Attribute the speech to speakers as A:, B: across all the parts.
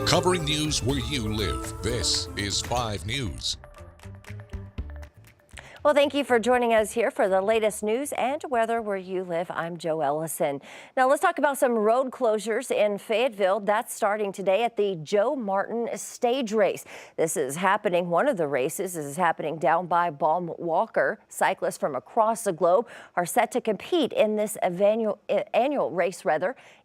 A: Covering news where you live. This is 5 News.
B: Well, thank you for joining us here for the latest news and weather where you live. I'm Joe Ellison. Now let's talk about some road closures in Fayetteville. That's starting today at the Joe Martin Stage Race. This is happening, one of the races is happening down by Baum Walker. Cyclists from across the globe are set to compete in this annual race.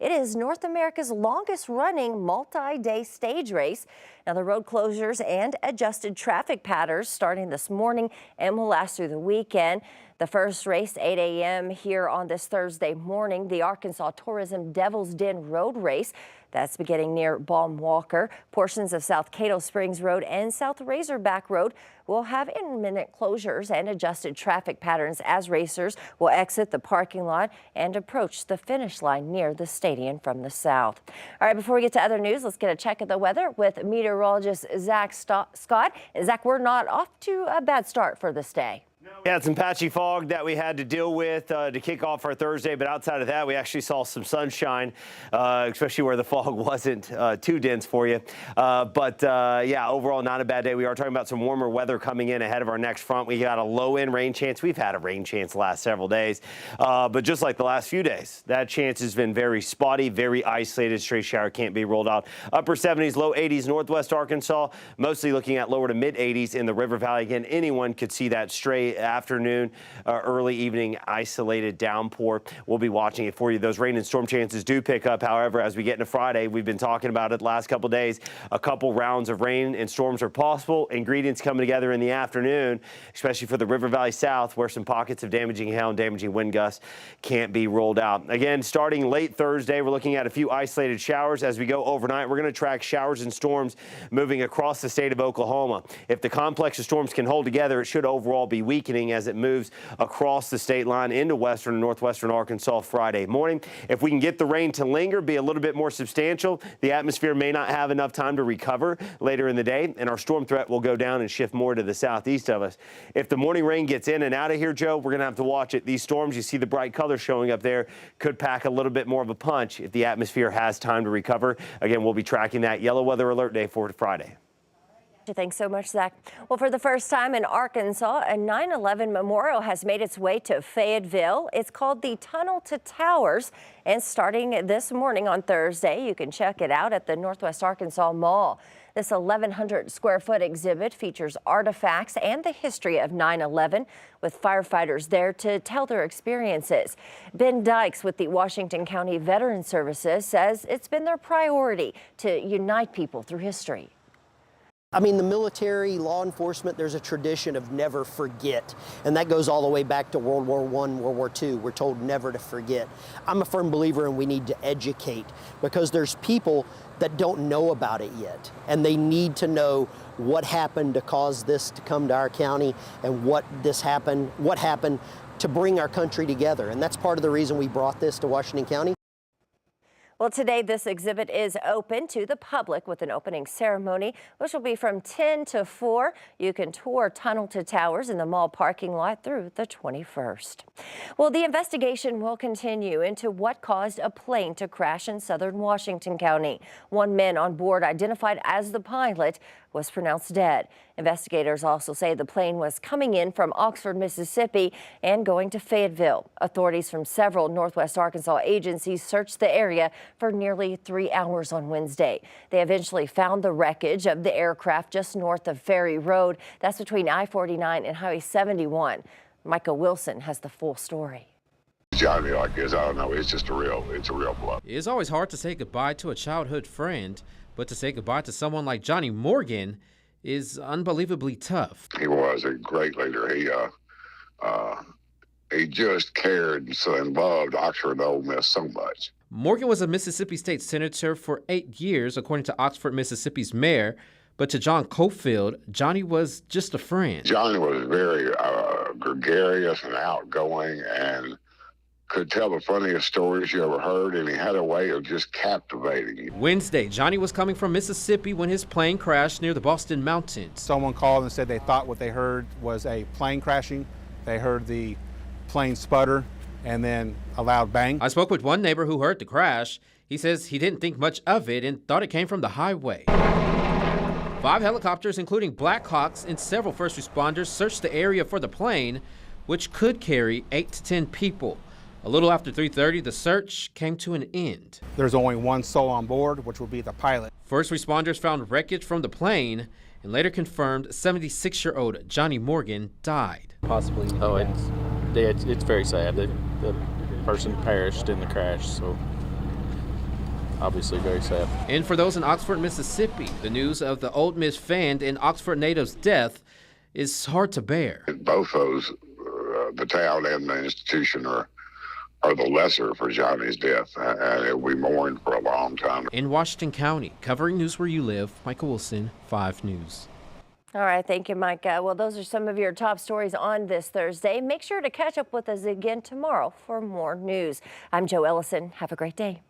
B: It is North America's longest running multi-day stage race. Now the road closures and adjusted traffic patterns starting this morning and will last through the weekend. The first race, 8 a.m. here on this Thursday morning, the Arkansas Tourism Devil's Den Road Race. That's beginning near Baum Walker. Portions of South Cato Springs Road and South Razorback Road will have intermittent closures and adjusted traffic patterns as racers will exit the parking lot and approach the finish line near the stadium from the south. All right, before we get to other news, let's get a check of the weather with meteorologist Zach Scott. Zach, we're not off to a bad start for this day.
C: Yeah, it's some patchy fog that we had to deal with to kick off our Thursday, but outside of that, we actually saw some sunshine, especially where the fog wasn't too dense for you. Yeah, overall, not a bad day. We are talking about some warmer weather coming in ahead of our next front. We got a low-end rain chance. We've had a rain chance the last several days, but just like the last few days, that chance has been very spotty, very isolated. Stray shower can't be rolled out. Upper 70s, low 80s, northwest Arkansas, mostly looking at lower to mid 80s in the River Valley. Again, anyone could see that stray afternoon, early evening isolated downpour. We'll be watching it for you. Those rain and storm chances do pick up. However, as we get into Friday, we've been talking about it the last couple days. A couple rounds of rain and storms are possible. Ingredients coming together in the afternoon, especially for the River Valley South, where some pockets of damaging hail and damaging wind gusts can't be rolled out. Again, starting late Thursday, we're looking at a few isolated showers. As we go overnight, we're going to track showers and storms moving across the state of Oklahoma. If the complex of storms can hold together, it should overall be weakening as it moves across the state line into western and northwestern Arkansas Friday morning. If we can get the rain to linger, be a little bit more substantial, the atmosphere may not have enough time to recover later in the day, and our storm threat will go down and shift more to the southeast of us. If the morning rain gets in and out of here, Joe, we're going to have to watch it. These storms, you see the bright colors showing up there, could pack a little bit more of a punch if the atmosphere has time to recover. Again, we'll be tracking that yellow weather alert day for Friday.
B: Thanks so much, Zach. Well, for the first time in Arkansas, a 9/11 memorial has made its way to Fayetteville. It's called the Tunnel to Towers, and starting this morning on Thursday, you can check it out at the Northwest Arkansas Mall. This 1,100 square foot exhibit features artifacts and the history of 9/11 with firefighters there to tell their experiences. Ben Dykes with the Washington County Veterans Services says it's been their priority to unite people through history.
D: I mean, the military, law enforcement, there's a tradition of never forget. And that goes all the way back to World War I, World War II. We're told never to forget. I'm a firm believer in we need to educate because there's people that don't know about it yet. And they need to know what happened to cause this to come to our county and what happened to bring our country together. And that's part of the reason we brought this to Washington County.
B: Well, today this exhibit is open to the public with an opening ceremony, which will be from 10 to 4. You can tour Tunnel to Towers in the mall parking lot through the 21st. Well, the investigation will continue into what caused a plane to crash in southern Washington County. One man on board, identified as the pilot, was pronounced dead. Investigators also say the plane was coming in from Oxford, Mississippi and going to Fayetteville. Authorities from several Northwest Arkansas agencies searched the area for nearly 3 hours on Wednesday. They eventually found the wreckage of the aircraft just north of Ferry Road. That's between I-49 and Highway 71. Micah Wilson has the full story.
E: Johnny like this, I don't know, it's a real blow.
F: It's always hard to say goodbye to a childhood friend, but to say goodbye to someone like Johnny Morgan is unbelievably tough.
E: He was a great leader. He just cared and loved Oxford and Ole Miss so much.
F: Morgan was a Mississippi State Senator for 8 years, according to Oxford, Mississippi's mayor. But to John Cofield, Johnny was just a friend.
E: Johnny was very gregarious and outgoing and could tell the funniest stories you ever heard, and he had a way of just captivating you.
F: Wednesday, Johnny was coming from Mississippi when his plane crashed near the Boston Mountains.
G: Someone called and said they thought what they heard was a plane crashing. They heard the plane sputter and then a loud bang.
F: I spoke with one neighbor who heard the crash. He says he didn't think much of it and thought it came from the highway. 5 helicopters, including Black Hawks and several first responders, searched the area for the plane, which could carry 8 to 10 people. A little after 3:30, the search came to an end.
G: There's only one soul on board, which will be the pilot.
F: First responders found wreckage from the plane and later confirmed 76-year-old Johnny Morgan died.
H: Possibly.
I: Oh, it's very sad. The person perished in the crash, so obviously very sad.
F: And for those in Oxford, Mississippi, the news of the Ole Miss fan and Oxford native's death is hard to bear.
E: Both those, the town and the institution, are the lesser for Johnny's death, and it will be mourned for a long time.
F: In Washington County, covering News Where You Live, Michael Wilson, 5 News.
B: All right, thank you, Micah. Well, those are some of your top stories on this Thursday. Make sure to catch up with us again tomorrow for more news. I'm Joe Ellison. Have a great day.